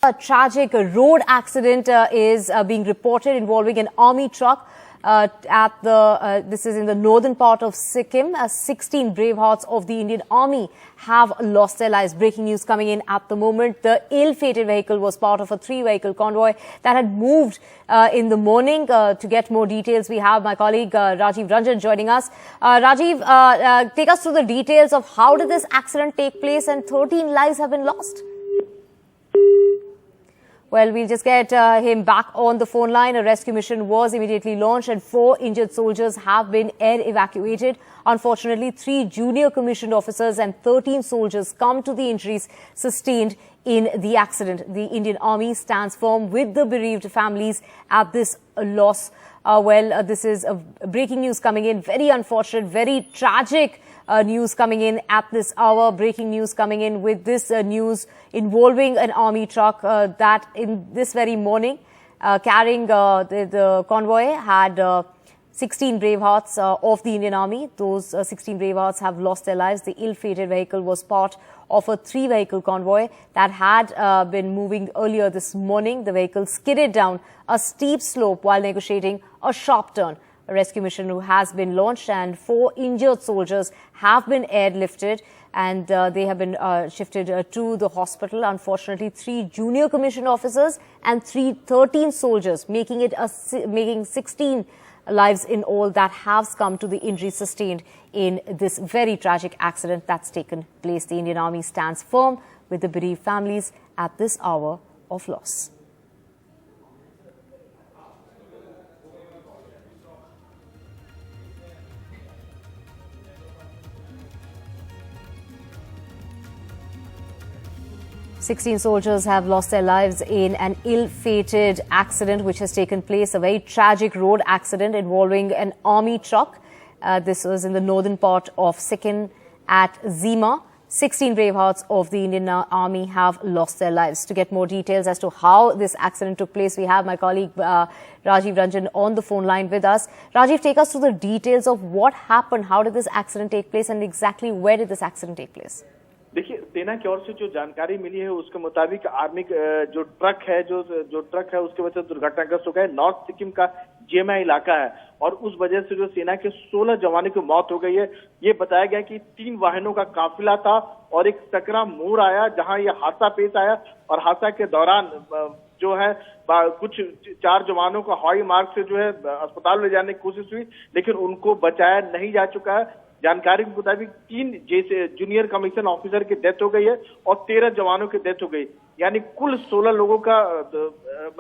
A tragic road accident is being reported involving an army truck this is in the northern part of Sikkim. 16 brave hearts of the Indian Army have lost their lives. Breaking news coming in at the moment. The ill-fated vehicle was part of a 3-vehicle convoy that had moved in the morning. To get more details, we have my colleague Rajiv Ranjan joining us. Rajiv, take us through the details of how did this accident take place and 13 lives have been lost. Well, we'll just get him back on the phone line. A rescue mission was immediately launched and 4 injured soldiers have been air evacuated. Unfortunately, 3 junior commissioned officers and 13 soldiers come to the injuries sustained in the accident. The Indian Army stands firm with the bereaved families at this loss. This is breaking news coming in. Very unfortunate, very tragic news coming in at this hour. Breaking news coming in with this news involving an army truck that in this very morning carrying the convoy had 16 brave hearts of the Indian Army. Those 16 brave hearts have lost their lives. The ill-fated vehicle was part of a 3-vehicle convoy that had been moving earlier this morning. The vehicle skidded down a steep slope while negotiating a sharp turn. A rescue mission has been launched and 4 injured soldiers have been airlifted and they have been shifted to the hospital. Unfortunately, 3 junior commissioned officers and 13 soldiers, making 16 lives in all that have succumbed to the injuries sustained in this very tragic accident that's taken place. The Indian Army stands firm with the bereaved families at this hour of loss. Sixteen soldiers have lost their lives in an ill-fated accident which has taken place, a very tragic road accident involving an army truck. This was in the northern part of Sikkim at Zima. 16 brave hearts of the Indian Army have lost their lives. To get more details as to how this accident took place, we have my colleague Rajiv Ranjan on the phone line with us. Rajiv, take us through the details of what happened. How did this accident take place and exactly where did this accident take place? देखिए, सेना की ओर से जो जानकारी मिली है उसके मुताबिक army जो ट्रक है उसके वजह से दुर्घटनाग्रस्त हो गया। नॉर्थ सिक्किम का जेमा इलाका है और उस वजह से जो सेना के 16 जवानों की मौत हो गई है। ये बताया गया कि 3 वाहनों का काफिला था और एक सकरा मोड़ आया जहां ये हादसा पेश आया और हादसा के दौरान जो है कुछ 4 जवानों को हवाई मार्ग से जो है अस्पताल ले जाने की कोशिश हुई, लेकिन उनको बचाया नहीं जा चुका है। जानकारी के मुताबिक 3 जैसे जूनियर कमीशन ऑफिसर की डेथ हो गई है और 13 जवानों की डेथ हो गई, यानी कुल 16 लोगों का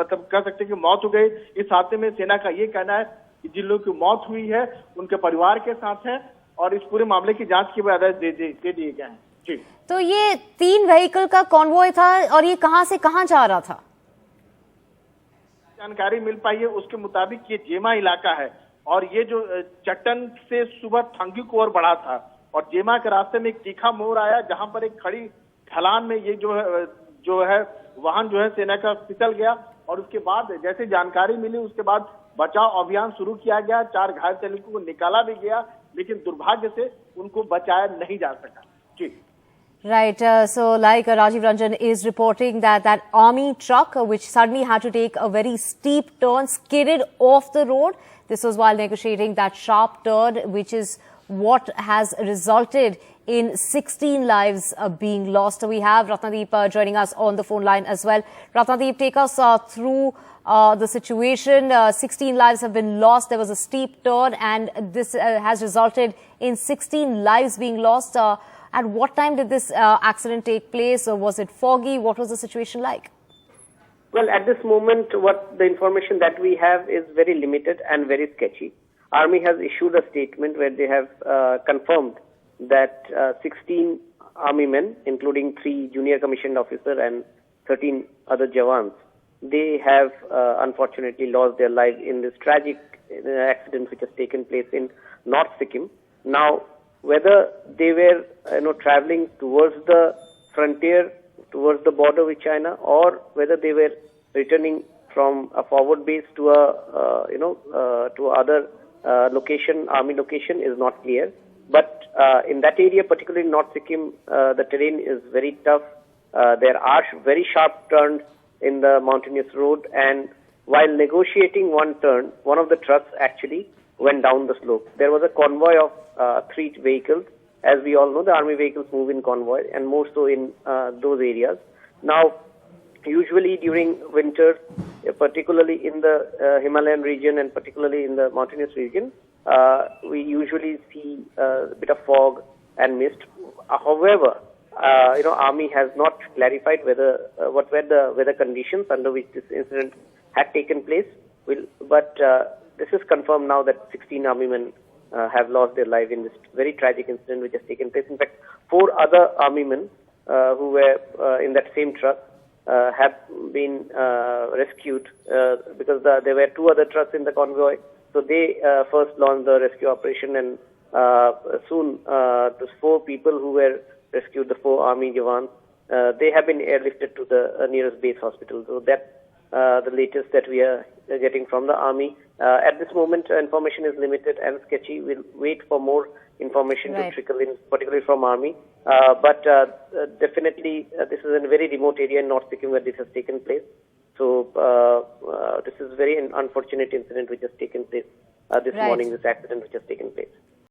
मतलब कह सकते हैं कि मौत हो गई। इस हादसे में सेना का ये कहना है कि जिन लोगों की मौत हुई है उनके परिवार के साथ हैं और इस पूरे मामले की जांच के बाद दे दिए गए हैं। जी, तो ये 3 व्हीकल का कॉन्वॉय था और ये कहां से कहां जा रहा था? जानकारी मिल पाई है उसके मुताबिक ये जेमा इलाका है और ये जो चट्टन से सुबह थंगी को ओर बढ़ा था और जेमा के रास्ते में एक तीखा मोड़ आया जहां पर एक खड़ी ढलान में ये जो है वाहन जो है सेना का फिसल गया और उसके बाद जैसे जानकारी मिली उसके बाद बचाव अभियान शुरू किया गया। 4 घायल सैनिकों को निकाला भी गया, लेकिन दुर्भाग्य से उनको बचाया नहीं जा सका। जी, Right. So like Rajiv Ranjan is reporting that army truck which suddenly had to take a very steep turn skidded off the road. This was while negotiating that sharp turn, which is what has resulted in 16 lives being lost. We have Ratnadeep joining us on the phone line as well. Ratnadeep, take us through the situation. 16 lives have been lost. There was a steep turn and this has resulted in 16 lives being lost. At what time did this accident take place? Or was it foggy? What was the situation like? Well, at this moment, what the information that we have is very limited and very sketchy. Army has issued a statement where they have confirmed that 16 army men, including 3 junior commissioned officers and 13 other jawans, they have unfortunately lost their lives in this tragic accident which has taken place in North Sikkim. Now, whether they were traveling towards the frontier, towards the border with China, or whether they were returning from a forward base to to other location, army location, is not clear. But in that area, particularly in North Sikkim, the terrain is very tough. There are very sharp turns in the mountainous road, and while negotiating one turn, one of the trucks actually went down the slope. There was a convoy of 3 vehicles. As we all know, the army vehicles move in convoy, and more so in those areas. Now, usually during winter, particularly in the Himalayan region and particularly in the mountainous region, we usually see a bit of fog and mist. However, Army has not clarified what were the weather conditions under which this incident had taken place. But this is confirmed now that 16 army men have lost their life in this very tragic incident which has taken place. In fact, 4 other army men who were in that same truck have been rescued because there were 2 other trucks in the convoy. So they first launched the rescue operation, and soon those 4 people who were rescued, the 4 army jawans, they have been airlifted to the nearest base hospital. So that's the latest that we are getting from the army. At this moment, information is limited and sketchy. We'll wait for more information to trickle in, particularly from army. But definitely, this is in a very remote area in North Sikkim where this has taken place. So this is very unfortunate incident which has taken place this morning. This accident which has taken place.